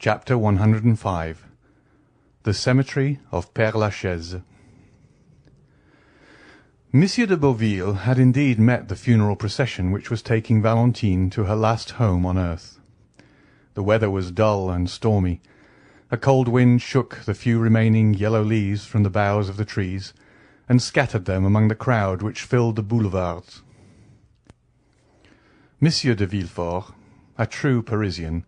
Chapter 105. The Cemetery of Pere-La-Chaise. Monsieur de Beauville had indeed met the funeral procession which was taking Valentine to her last home on earth. The weather was dull and stormy. A cold wind shook the few remaining yellow leaves from the boughs of the trees, and scattered them among the crowd which filled the boulevards. Monsieur de Villefort, a true Parisian,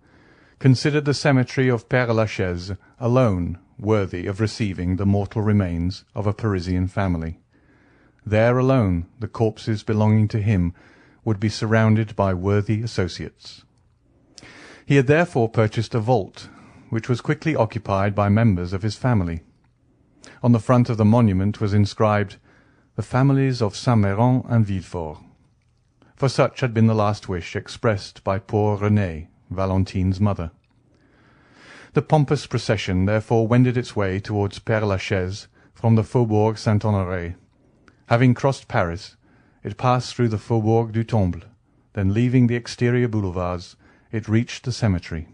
considered the cemetery of Pere-La-Chaise alone worthy of receiving the mortal remains of a Parisian family. There alone the corpses belonging to him would be surrounded by worthy associates. He had therefore purchased a vault, which was quickly occupied by members of his family. On the front of the monument was inscribed, "The families of Saint-Méran and Villefort," for such had been the last wish expressed by poor Renée, Valentine's mother. The pompous procession therefore wended its way towards Pere-La-Chaise from the Faubourg Saint-Honoré. Having crossed Paris, it passed through the Faubourg du Temple, then leaving the exterior boulevards, it reached the cemetery.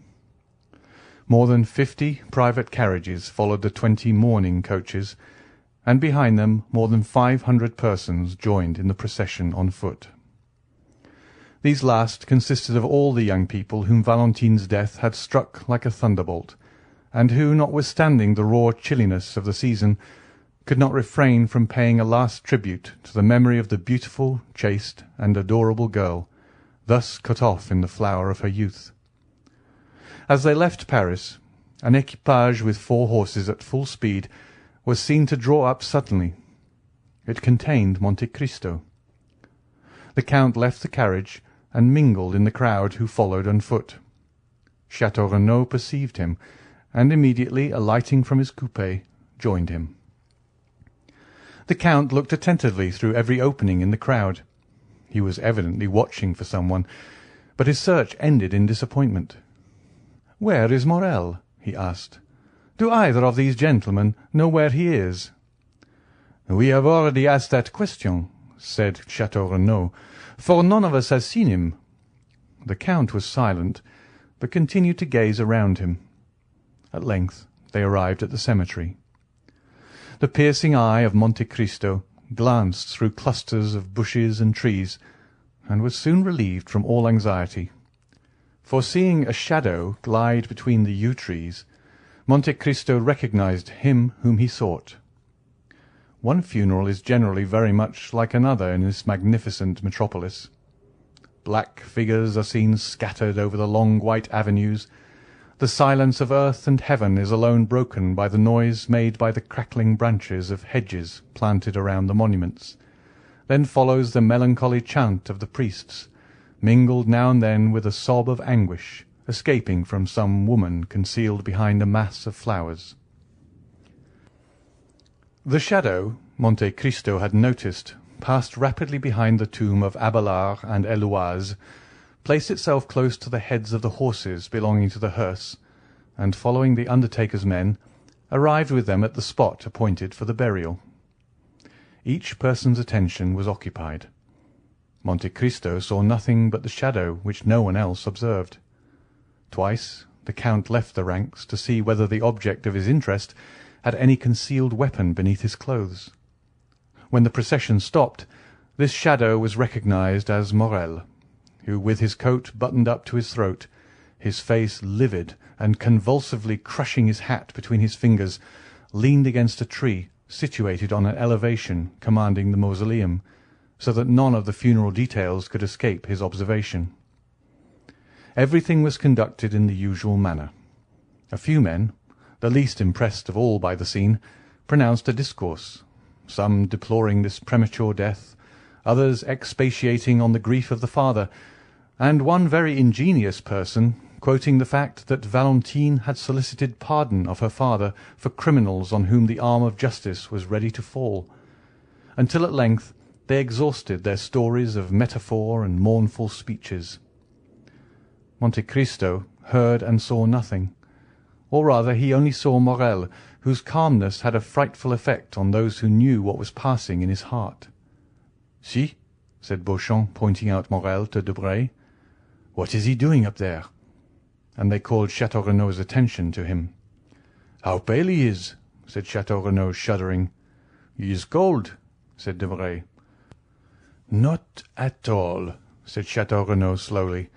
More than 50 private carriages followed the 20 mourning coaches, and behind them more than 500 persons joined in the procession on foot. These last consisted of all the young people whom Valentine's death had struck like a thunderbolt, and who, notwithstanding the raw chilliness of the season, could not refrain from paying a last tribute to the memory of the beautiful, chaste, and adorable girl, thus cut off in the flower of her youth. As they left Paris, an equipage with 4 horses at full speed was seen to draw up suddenly. It contained Monte Cristo. The Count left the carriage and mingled in the crowd who followed on foot. Château Renaud perceived him, and immediately alighting from his coupé, joined him. The Count looked attentively through every opening in the crowd. He was evidently watching for someone, but his search ended in disappointment. "Where is Morel?" he asked. "Do either of these gentlemen know where he is?" "We have already asked that question," said Château Renaud, "for none of us has seen him." The Count was silent, but continued to gaze around him. At length they arrived at the cemetery. The piercing eye of Monte Cristo glanced through clusters of bushes and trees, and was soon relieved from all anxiety. For seeing a shadow glide between the yew trees, Monte Cristo recognized him whom he sought. One funeral is generally very much like another in this magnificent metropolis. Black figures are seen scattered over the long white avenues. The silence of earth and heaven is alone broken by the noise made by the crackling branches of hedges planted around the monuments. Then follows the melancholy chant of the priests, mingled now and then with a sob of anguish escaping from some woman concealed behind a mass of flowers. The shadow Monte Cristo had noticed passed rapidly behind the tomb of Abelard and Heloise, placed itself close to the heads of the horses belonging to the hearse, and, following the undertaker's men, arrived with them at the spot appointed for the burial. Each person's attention was occupied. Monte Cristo saw nothing but the shadow which no one else observed. Twice the Count left the ranks to see whether the object of his interest had any concealed weapon beneath his clothes. When the procession stopped, this shadow was recognized as Morel, who, with his coat buttoned up to his throat, his face livid and convulsively crushing his hat between his fingers, leaned against a tree situated on an elevation commanding the mausoleum, so that none of the funeral details could escape his observation. Everything was conducted in the usual manner. A few men, the least impressed of all by the scene, pronounced a discourse, some deploring this premature death, others expatiating on the grief of the father, and one very ingenious person quoting the fact that Valentine had solicited pardon of her father for criminals on whom the arm of justice was ready to fall, until at length they exhausted their stories of metaphor and mournful speeches. Monte Cristo heard and saw nothing, or rather he only saw Morel, whose calmness had a frightful effect on those who knew what was passing in his heart. "See," said Beauchamp, pointing out Morel to Debray. "What is he doing up there? and they called Château Renaud's attention to him. "How pale he is!" said Château Renaud, shuddering. "He is cold," said Debray. "Not at all," said Château Renaud slowly.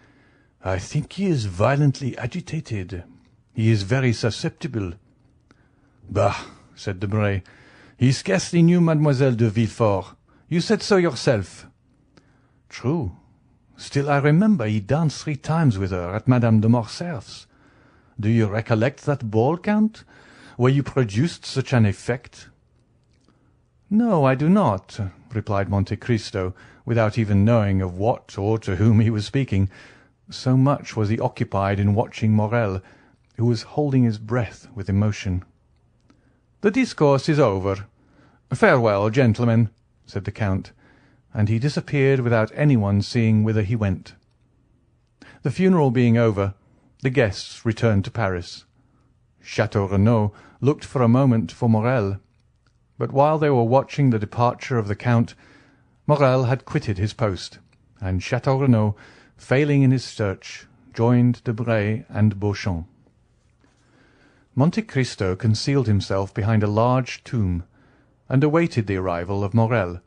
"I think he is violently agitated. He is very susceptible." "Bah!" said Debray. "He scarcely knew Mademoiselle de Villefort. You said so yourself." "True. Still I remember he danced 3 times with her at Madame de Morcerf's. Do you recollect that ball, Count, where you produced such an effect?" "No, I do not," replied Monte Cristo, without even knowing of what or to whom he was speaking, so much was he occupied in watching Morrel, who was holding his breath with emotion. "The discourse is over. Farewell, gentlemen," said the Count, and he disappeared without anyone seeing whither he went. The funeral being over, the guests returned to Paris. Château Renaud looked for a moment for Morrel, but while they were watching the departure of the Count, Morrel had quitted his post, and Château Renaud, failing in his search, joined Debray and Beauchamp. Monte Cristo concealed himself behind a large tomb, and awaited the arrival of Morrel,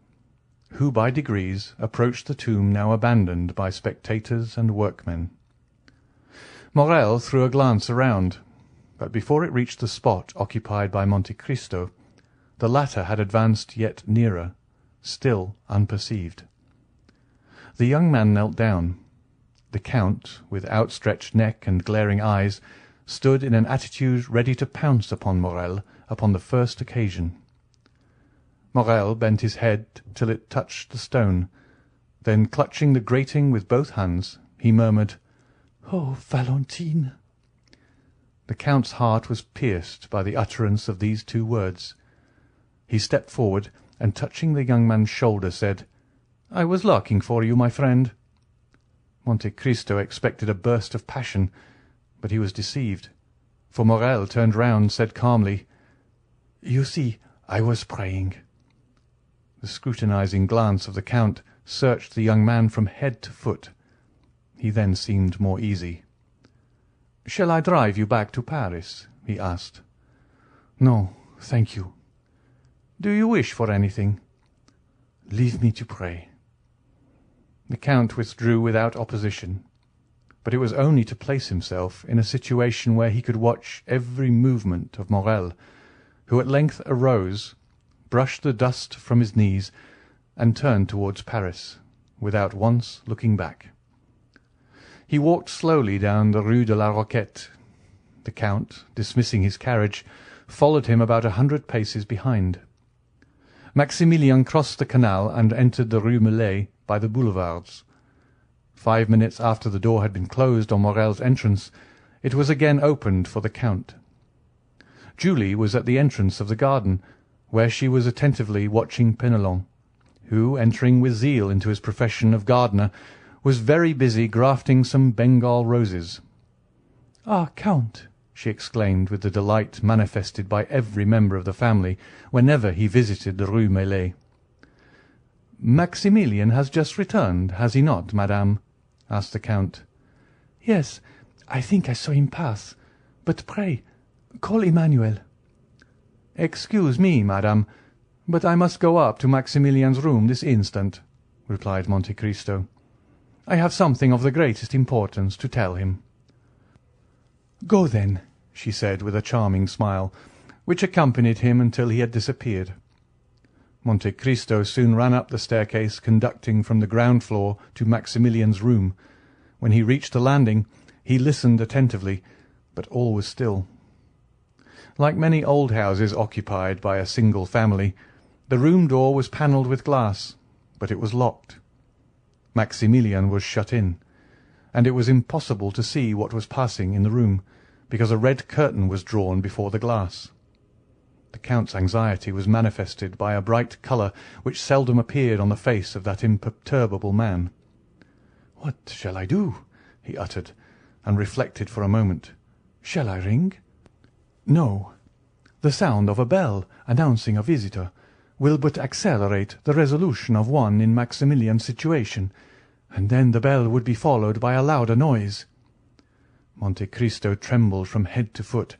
who by degrees approached the tomb now abandoned by spectators and workmen. Morrel threw a glance around, but before it reached the spot occupied by Monte Cristo, the latter had advanced yet nearer, still unperceived. The young man knelt down. The Count, with outstretched neck and glaring eyes, stood in an attitude ready to pounce upon Morrel upon the first occasion. Morrel bent his head till it touched the stone, then clutching the grating with both hands, he murmured, "Oh, Valentine!" The Count's heart was pierced by the utterance of these 2 words. He stepped forward, and touching the young man's shoulder, said, "I was looking for you, my friend." Monte Cristo expected a burst of passion, but he was deceived, for Morrel turned round and said calmly, "You see, I was praying." The scrutinizing glance of the Count searched the young man from head to foot. He then seemed more easy. "Shall I drive you back to Paris?" he asked. "No, thank you." "Do you wish for anything?" "Leave me to pray." The Count withdrew without opposition, but it was only to place himself in a situation where he could watch every movement of Morrel, who at length arose, brushed the dust from his knees, and turned towards Paris, without once looking back. He walked slowly down the Rue de la Roquette. The Count, dismissing his carriage, followed him about 100 paces behind. Maximilien crossed the canal and entered the Rue Meslay by the boulevards. 5 minutes after the door had been closed on Morrel's entrance, it was again opened for the Count. Julie was at the entrance of the garden, where she was attentively watching Penelon, who, entering with zeal into his profession of gardener, was very busy grafting some Bengal roses. "Ah, Count!" she exclaimed with the delight manifested by every member of the family whenever he visited the Rue Meslay. "Maximilien has just returned, has he not, madame?" asked the Count. "Yes, I think I saw him pass. But pray, call Emmanuel." "Excuse me, madame, but I must go up to Maximilien's room this instant," replied Monte Cristo. "I have something of the greatest importance to tell him." "Go then," she said with a charming smile, which accompanied him until he had disappeared. Monte Cristo soon ran up the staircase conducting from the ground floor to Maximilien's room. When he reached the landing, he listened attentively, but all was still. Like many old houses occupied by a single family, the room door was panelled with glass, but it was locked. Maximilien was shut in, and it was impossible to see what was passing in the room, because a red curtain was drawn before the glass. The Count's anxiety was manifested by a bright colour which seldom appeared on the face of that imperturbable man. "What shall I do?" he uttered, and reflected for a moment. "Shall I ring? No. The sound of a bell announcing a visitor will but accelerate the resolution of one in Maximilien's situation, and then the bell would be followed by a louder noise. Monte Cristo trembled from head to foot,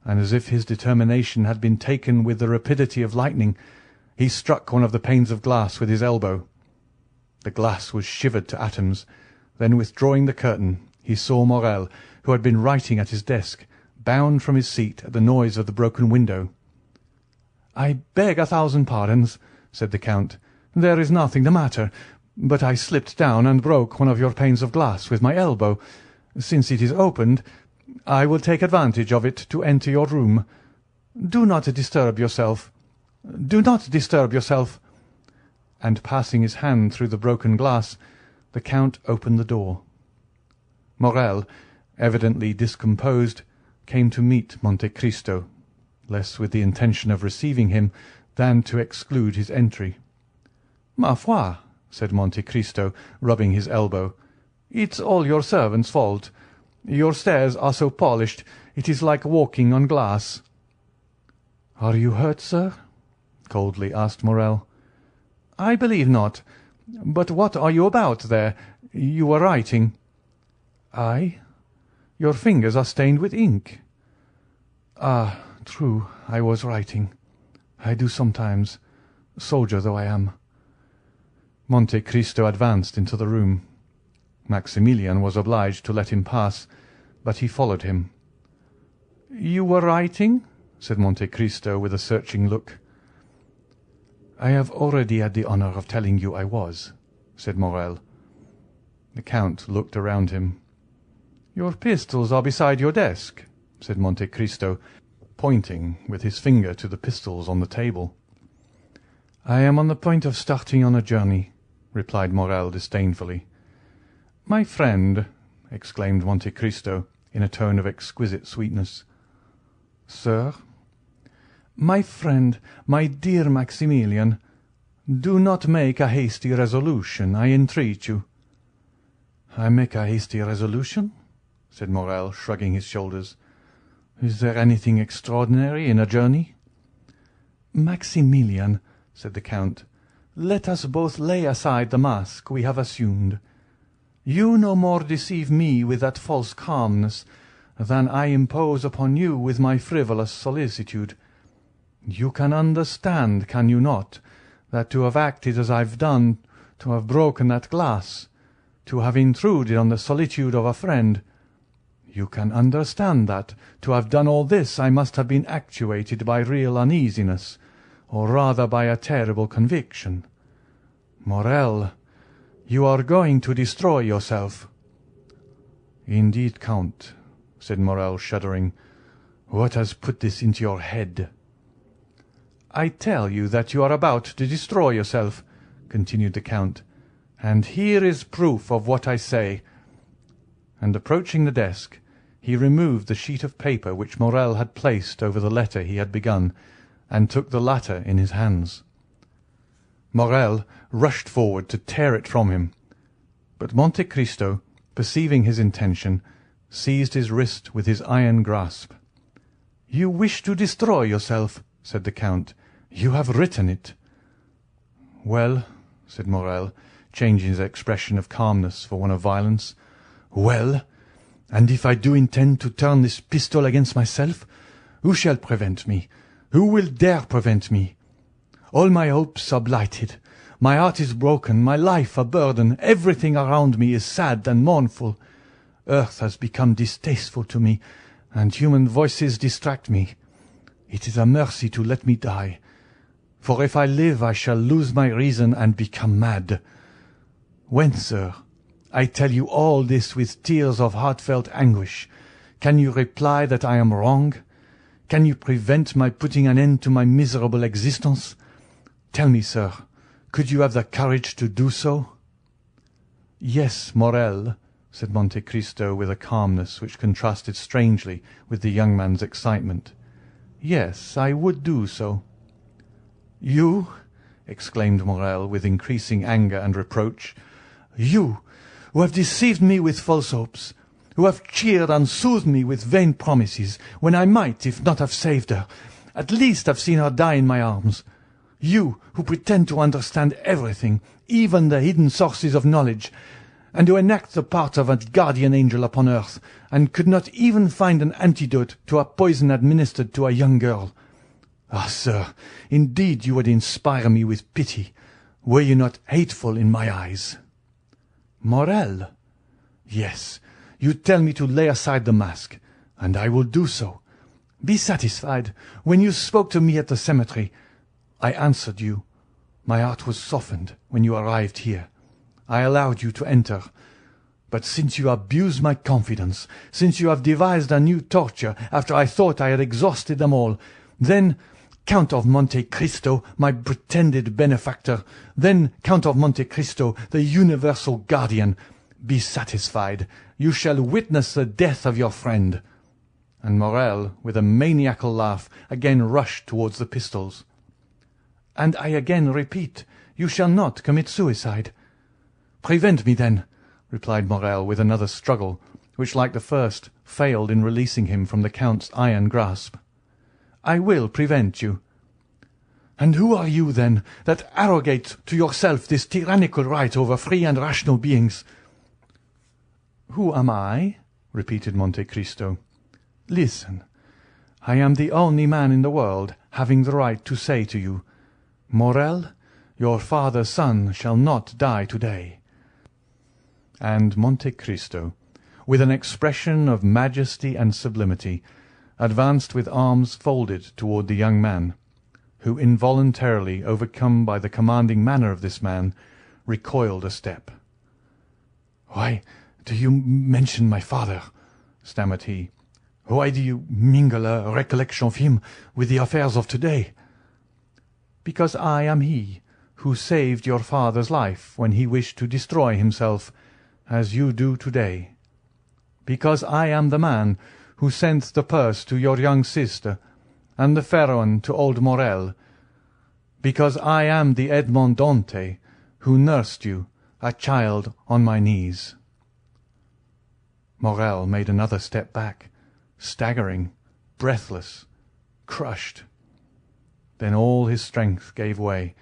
and as if his determination had been taken with the rapidity of lightning, he struck one of the panes of glass with his elbow. The glass was shivered to atoms. Then, withdrawing the curtain, he saw Morel, who had been writing at his desk, bound from his seat at the noise of the broken window. "I beg 1,000 pardons," said the Count. "There is nothing the matter, but I slipped down and broke one of your panes of glass with my elbow. Since it is opened, I will take advantage of it to enter your room. Do not disturb yourself. Do not disturb yourself." And passing his hand through the broken glass, the Count opened the door. Morel, evidently discomposed, came to meet Monte Cristo, less with the intention of receiving him than to exclude his entry. "Ma foi," said Monte Cristo, rubbing his elbow, "it's all your servant's fault. Your stairs are so polished, it is like walking on glass." "Are you hurt, sir?" coldly asked Morel. "I believe not. But what are you about there? You were writing." "I? Your fingers are stained with ink." "Ah, true, I was writing. I do sometimes, soldier though I am." Monte Cristo advanced into the room. Maximilian was obliged to let him pass, but he followed him. "You were writing?" said Monte Cristo with a searching look. "I have already had the honour of telling you I was," said Morel. The Count looked around him. "Your pistols are beside your desk," said Monte Cristo, pointing with his finger to the pistols on the table. "I am on the point of starting on a journey," replied Morel disdainfully. "My friend," exclaimed Monte Cristo in a tone of exquisite sweetness. "Sir?" "My friend, my dear Maximilian, do not make a hasty resolution, I entreat you." "I make a hasty resolution?" said Morel, shrugging his shoulders. "Is there anything extraordinary in a journey?" "Maximilian," said the Count, "let us both lay aside the mask we have assumed. You no more deceive me with that false calmness than I impose upon you with my frivolous solicitude. You can understand, can you not, that to have acted as I've done, to have broken that glass, to have intruded on the solitude of a friend, you can understand that, to have done all this, I must have been actuated by real uneasiness, or rather by a terrible conviction. Morel, you are going to destroy yourself." "Indeed, Count," said Morel, shuddering, "what has put this into your head?" "I tell you that you are about to destroy yourself," continued the Count, "and here is proof of what I say." And approaching the desk, he removed the sheet of paper which Morel had placed over the letter he had begun, and took the latter in his hands. Morel rushed forward to tear it from him, but Monte Cristo, perceiving his intention, seized his wrist with his iron grasp. "You wish to destroy yourself," said the Count. "You have written it." "Well," said Morel, changing his expression of calmness for one of violence. "Well, and if I do intend to turn this pistol against myself, who shall prevent me? Who will dare prevent me? All my hopes are blighted. My heart is broken, my life a burden. Everything around me is sad and mournful. Earth has become distasteful to me, and human voices distract me. It is a mercy to let me die, for if I live I shall lose my reason and become mad. When, sir, I tell you all this with tears of heartfelt anguish, can you reply that I am wrong? Can you prevent my putting an end to my miserable existence? Tell me, sir, could you have the courage to do so?" "Yes, Morel," said Monte Cristo with a calmness which contrasted strangely with the young man's excitement. "Yes, I would do so." "You!" exclaimed Morel with increasing anger and reproach. "You, who have deceived me with false hopes, who have cheered and soothed me with vain promises, when I might, if not have saved her, at least have seen her die in my arms. You, who pretend to understand everything, even the hidden sources of knowledge, and to enact the part of a guardian angel upon earth, and could not even find an antidote to a poison administered to a young girl. Ah, sir, indeed you would inspire me with pity, were you not hateful in my eyes. Morel? Yes, you tell me to lay aside the mask, and I will do so. Be satisfied. When you spoke to me at the cemetery, I answered you. My heart was softened when you arrived here. I allowed you to enter. But since you abuse my confidence, since you have devised a new torture after I thought I had exhausted them all, then, Count of Monte Cristo, my pretended benefactor, then, Count of Monte Cristo, the universal guardian, be satisfied. You shall witness the death of your friend. And Morel, with a maniacal laugh, again rushed towards the pistols. And I again repeat, you shall not commit suicide. Prevent me, then, replied Morel, with another struggle, which, like the first, failed in releasing him from the Count's iron grasp. I will prevent you. And who are you, then, that arrogate to yourself this tyrannical right over free and rational beings? Who am I? Repeated Monte Cristo. Listen, I am the only man in the world having the right to say to you, Morel, your father's son shall not die today. And Monte Cristo, with an expression of majesty and sublimity, advanced with arms folded toward the young man, who, involuntarily overcome by the commanding manner of this man, recoiled a step. "Why do you mention my father?" stammered he. "Why do you mingle a recollection of him with the affairs of today?" "Because I am he who saved your father's life when he wished to destroy himself, as you do today. Because I am the man who sent the purse to your young sister, and the Pharaon to old Morel. Because I am the Edmond Dantès who nursed you, a child, on my knees." Morel made another step back, staggering, breathless, crushed. Then all his strength gave way,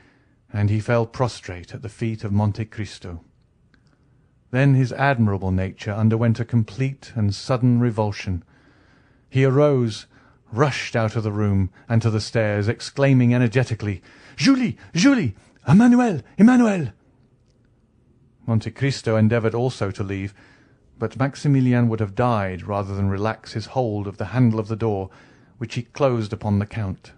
and he fell prostrate at the feet of Monte Cristo. Then his admirable nature underwent a complete and sudden revulsion. He arose, rushed out of the room and to the stairs, exclaiming energetically, "Julie! Julie! Emmanuel! Emmanuel!" Monte Cristo endeavoured also to leave, but Maximilien would have died rather than relax his hold of the handle of the door, which he closed upon the Count.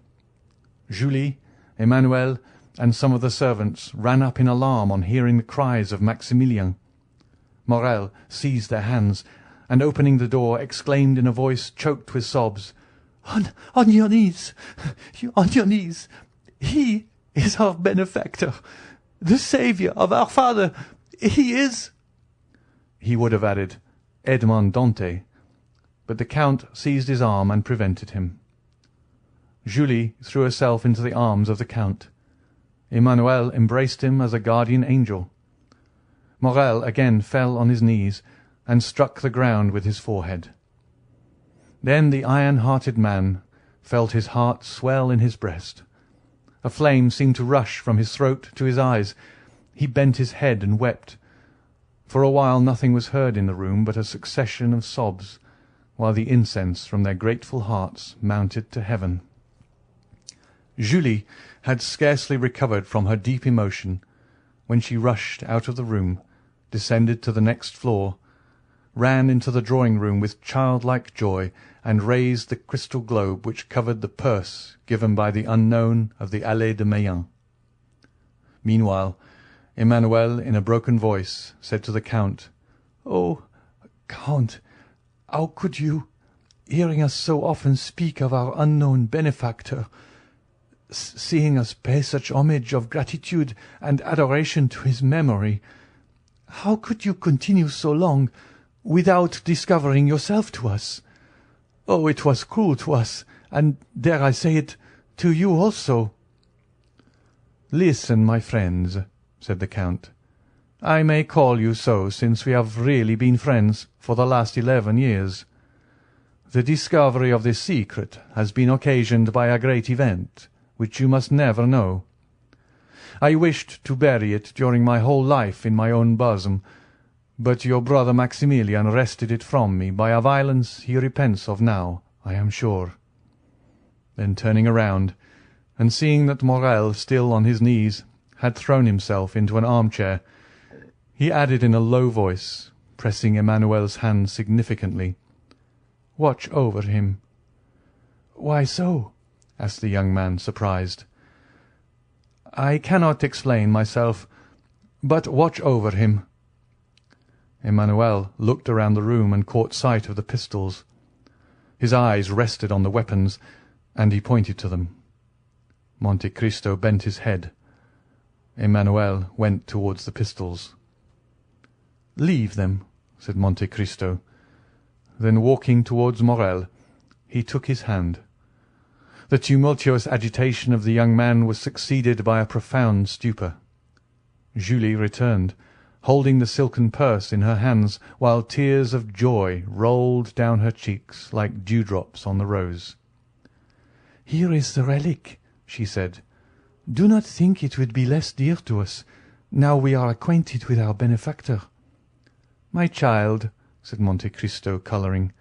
Julie, Emmanuel, and some of the servants ran up in alarm on hearing the cries of Maximilien. Morel seized their hands, and opening the door, exclaimed in a voice choked with sobs, On your knees! On your knees! He is our benefactor, the saviour of our father! He is—" He would have added, "Edmond Dantès," but the Count seized his arm and prevented him. Julie threw herself into the arms of the Count. Emmanuel embraced him as a guardian angel. Morel again fell on his knees and struck the ground with his forehead. Then the iron-hearted man felt his heart swell in his breast. A flame seemed to rush from his throat to his eyes. He bent his head and wept. For a while nothing was heard in the room but a succession of sobs, while the incense from their grateful hearts mounted to heaven. Julie had scarcely recovered from her deep emotion when she rushed out of the room, descended to the next floor, ran into the drawing-room with childlike joy, and raised the crystal globe which covered the purse given by the unknown of the Allées de Meilhan. Meanwhile, Emmanuel, in a broken voice, said to the Count, "Oh, Count, how could you, hearing us so often speak of our unknown benefactor, seeing us pay such homage of gratitude and adoration to his memory, how could you continue so long without discovering yourself to us? Oh, it was cruel to us, and, dare I say it, to you also." "Listen, my friends," said the Count. "I may call you so, since we have really been friends for the last 11 years. The discovery of this secret has been occasioned by a great event, which you must never know. I wished to bury it during my whole life in my own bosom, but your brother Maximilian wrested it from me by a violence he repents of now, I am sure." Then turning around, and seeing that Morel, still on his knees, had thrown himself into an armchair, he added in a low voice, pressing Emmanuel's hand significantly, "Watch over him." "Why so?" asked the young man, surprised. "I cannot explain myself, but watch over him." Emmanuel looked around the room and caught sight of the pistols. His eyes rested on the weapons, and he pointed to them. Monte Cristo bent his head. Emmanuel went towards the pistols. "Leave them," said Monte Cristo. Then walking towards Morel, he took his hand. The tumultuous agitation of the young man was succeeded by a profound stupor. Julie returned, holding the silken purse in her hands, while tears of joy rolled down her cheeks like dewdrops on the rose. "Here is the relic," she said. "Do not think it would be less dear to us, now we are acquainted with our benefactor." "My child," said Monte Cristo, colouring,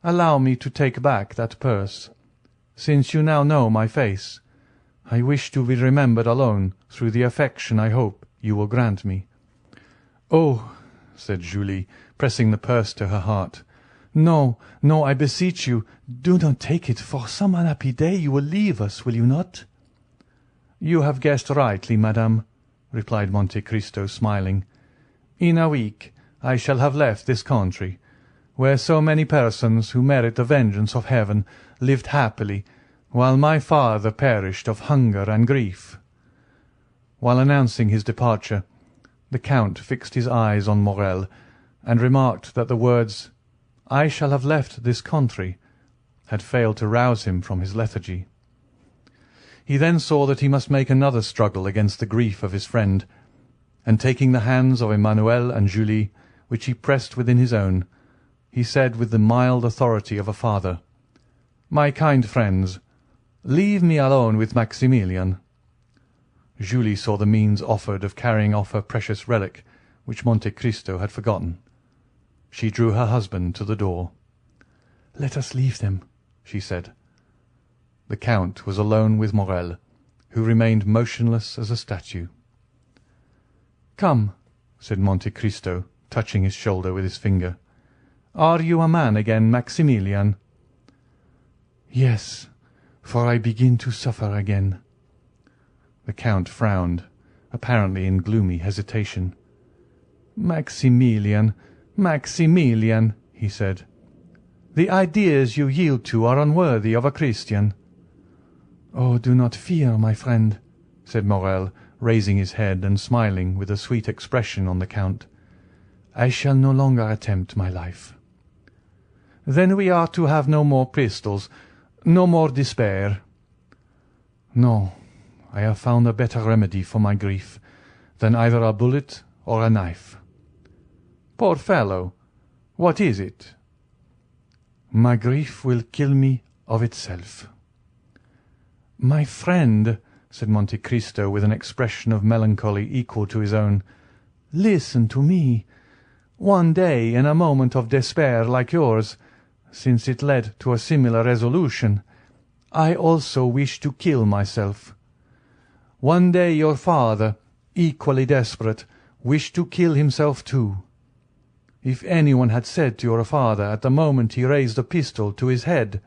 "allow me to take back that purse. Since you now know my face, I wish to be remembered alone through the affection I hope you will grant me." "Oh," said Julie, pressing the purse to her heart, "no, no, I beseech you, do not take it. For some unhappy day you will leave us, will you not?" "You have guessed rightly, madame," replied Monte Cristo, smiling. "In a week I shall have left this country, where so many persons who merit the vengeance of heaven lived happily, while my father perished of hunger and grief." While announcing his departure, the Count fixed his eyes on Morel, and remarked that the words, "I shall have left this country," had failed to rouse him from his lethargy. He then saw that he must make another struggle against the grief of his friend, and taking the hands of Emmanuel and Julie, which he pressed within his own, he said with the mild authority of a father, "My kind friends, leave me alone with Maximilian." Julie saw the means offered of carrying off her precious relic, which Monte Cristo had forgotten. She drew her husband to the door. "Let us leave them," she said. The Count was alone with Morel, who remained motionless as a statue. "Come," said Monte Cristo, touching his shoulder with his finger. "Are you a man again, Maximilian?" "Yes, for I begin to suffer again." The Count frowned, apparently in gloomy hesitation. "Maximilian, Maximilian," he said, "the ideas you yield to are unworthy of a Christian." "Oh, do not fear, my friend," said Morel, raising his head and smiling with a sweet expression on the Count. "I shall no longer attempt my life." "Then we are to have no more pistols, no more despair." "No, I have found a better remedy for my grief than either a bullet or a knife." "Poor fellow! What is it?" "My grief will kill me of itself." "My friend," said Monte Cristo with an expression of melancholy equal to his own, "listen to me. One day, in a moment of despair like yours, since it led to a similar resolution, I also wished to kill myself. One day your father, equally desperate, wished to kill himself too. If anyone had said to your father at the moment he raised a pistol to his head,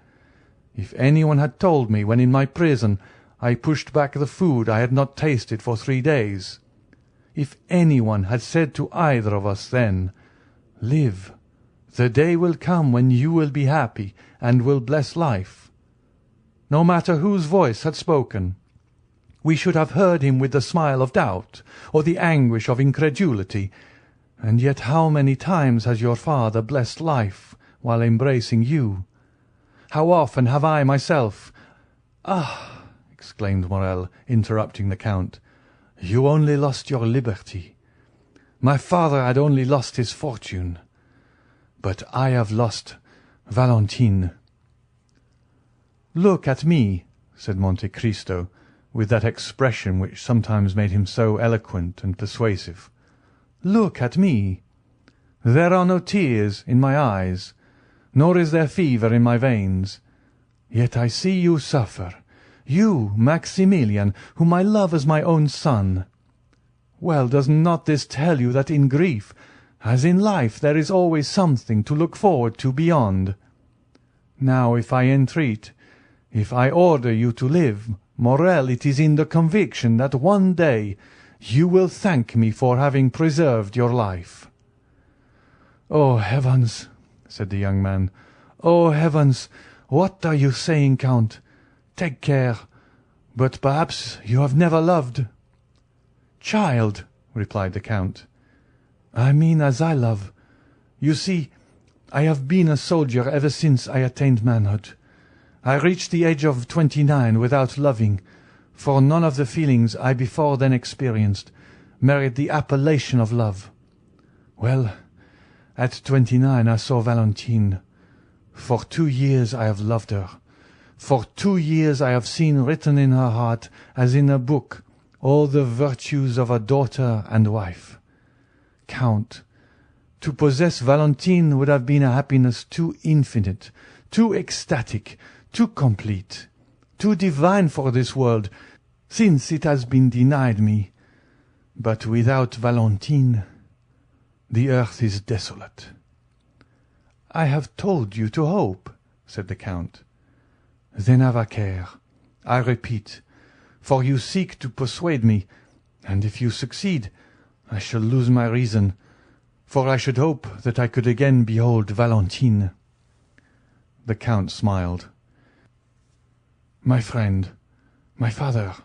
if anyone had told me when in my prison I pushed back the food I had not tasted for 3 days, if anyone had said to either of us then, 'Live, the day will come when you will be happy and will bless life,' no matter whose voice had spoken, we should have heard him with the smile of doubt or the anguish of incredulity. And yet how many times has your father blessed life while embracing you? How often have I myself—" "Ah!" exclaimed Morel, interrupting the Count, "you only lost your liberty. My father had only lost his fortune. But I have lost Valentine." "Look at me," said Monte Cristo, with that expression which sometimes made him so eloquent and persuasive. "Look at me. There are no tears in my eyes, nor is there fever in my veins. Yet I see you suffer, you, Maximilian, whom I love as my own son. Well, does not this tell you that in grief, as in life, there is always something to look forward to beyond? Now, if I entreat, if I order you to live, Morel, it is in the conviction that one day you will thank me for having preserved your life." "Oh, heavens!" said the young man. "Oh, heavens! What are you saying, Count? Take care. But perhaps you have never loved." "Child," replied the Count, "I mean as I love. You see, I have been a soldier ever since I attained manhood. I reached the age of 29 without loving, for none of the feelings I before then experienced merit the appellation of love. Well, at 29 I saw Valentine. For 2 years I have loved her. For 2 years I have seen written in her heart, as in a book, all the virtues of a daughter and wife. Count, to possess Valentine would have been a happiness too infinite, too ecstatic, too complete, too divine for this world, since it has been denied me. But without Valentine, the earth is desolate." "I have told you to hope," said the Count. "Then have a care, I repeat, for you seek to persuade me, and if you succeed, I shall lose my reason, for I should hope that I could again behold Valentine." The Count smiled. "My friend, my father,"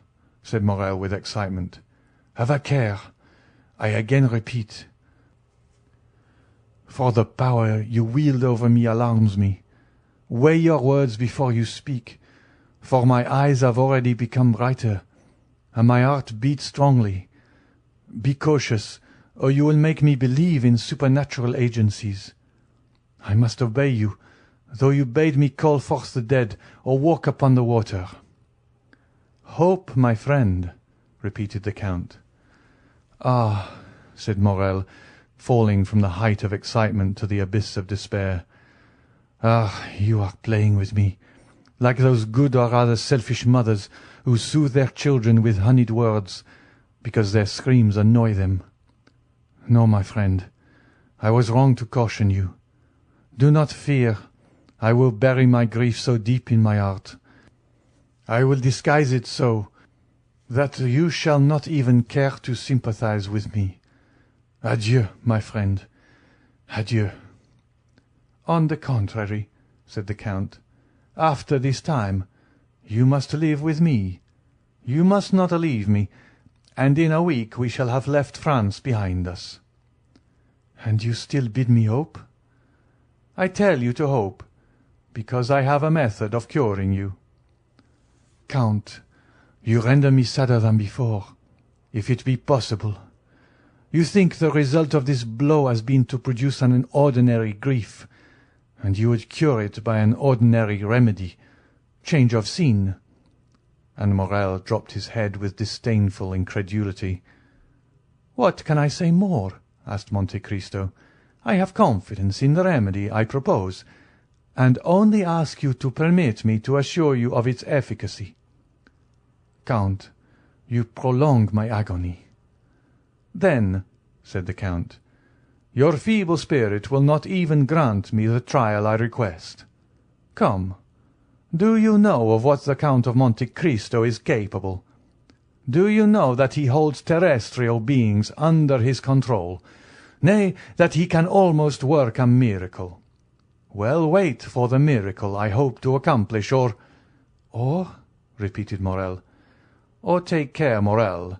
said Morel with excitement, "have a care, I again repeat, for the power you wield over me alarms me. Weigh your words before you speak, for my eyes have already become brighter, and my heart beats strongly. Be cautious, or you will make me believe in supernatural agencies. I must obey you, though you bade me call forth the dead or walk upon the water." "Hope, my friend," repeated the Count. "Ah," said Morel, falling from the height of excitement to the abyss of despair. "Ah, you are playing with me, like those good or rather selfish mothers who soothe their children with honeyed words, because their screams annoy them. No, my friend, I was wrong to caution you. Do not fear, I will bury my grief so deep in my heart. I will disguise it so that you shall not even care to sympathize with me. Adieu, my friend, adieu." "On the contrary," said the Count, "after this time you must live with me. You must not leave me, and in a week we shall have left France behind us." "And you still bid me hope?" "I tell you to hope, because I have a method of curing you." "Count, you render me sadder than before, if it be possible. You think the result of this blow has been to produce an ordinary grief, and you would cure it by an ordinary remedy, change of scene." And Morel dropped his head with disdainful incredulity. "What can I say more?" asked Monte Cristo. "I have confidence in the remedy I propose, and only ask you to permit me to assure you of its efficacy." "Count, you prolong my agony." "Then," said the Count, "your feeble spirit will not even grant me the trial I request. Come, do you know of what the Count of Monte Cristo is capable? Do you know that he holds terrestrial beings under his control, nay, that he can almost work a miracle? Well, wait for the miracle I hope to accomplish, or—" "Or?" repeated Morel. "Or take care, Morel,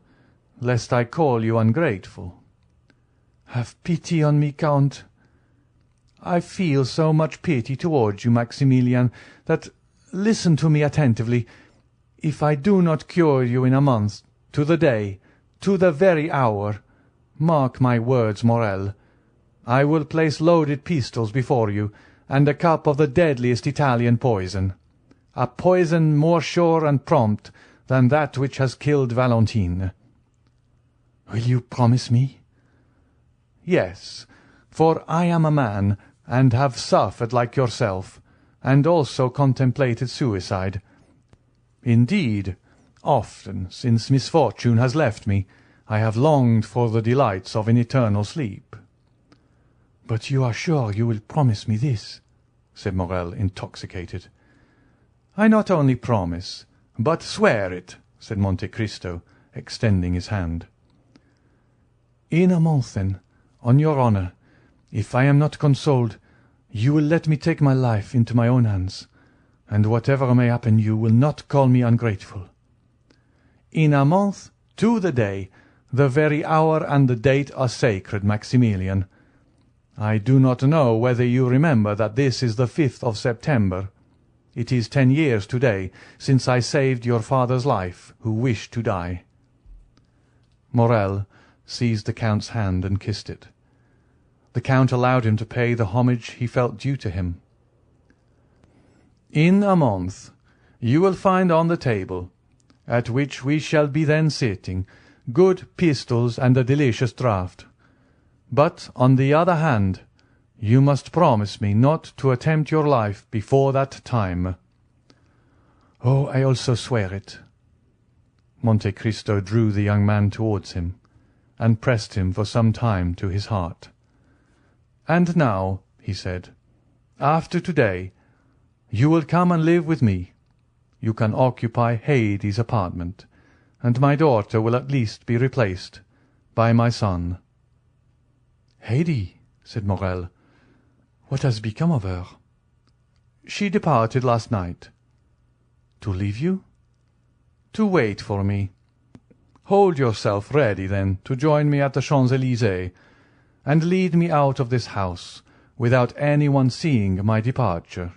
lest I call you ungrateful." "Have pity on me, Count." "I feel so much pity towards you, Maximilian, that, listen to me attentively, if I do not cure you in a month, to the day, to the very hour, mark my words, Morel, I will place loaded pistols before you, and a cup of the deadliest Italian poison, a poison more sure and prompt than that which has killed Valentine." "Will you promise me?" "Yes, for I am a man, and have suffered like yourself, and also contemplated suicide. Indeed, often since misfortune has left me, I have longed for the delights of an eternal sleep." "But you are sure you will promise me this?" said Morrel, intoxicated. "I not only promise, but swear it," said Monte Cristo, extending his hand. "In a month, then, on your honour, if I am not consoled, you will let me take my life into my own hands, and whatever may happen you will not call me ungrateful." "In a month, to the day. The very hour and the date are sacred, Maximilian. I do not know whether you remember that this is the 5th of September. It is 10 years to-day since I saved your father's life, who wished to die." Morrel seized the Count's hand and kissed it. The Count allowed him to pay the homage he felt due to him. "In a month you will find on the table, at which we shall be then sitting, good pistols and a delicious draught. But, on the other hand, you must promise me not to attempt your life before that time." "Oh, I also swear it." Monte Cristo drew the young man towards him, and pressed him for some time to his heart. "And now," he said, "after to-day, you will come and live with me. You can occupy Haydée's apartment, and my daughter will at least be replaced by my son." "Haydée," said Morrel. "What has become of her?" "She departed last night." "To leave you?" "To wait for me. Hold yourself ready, then, to join me at the Champs-Élysées, and lead me out of this house without anyone seeing my departure."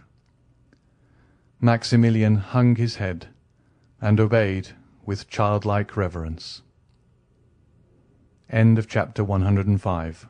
Maximilian hung his head, and obeyed with childlike reverence. End of chapter 105.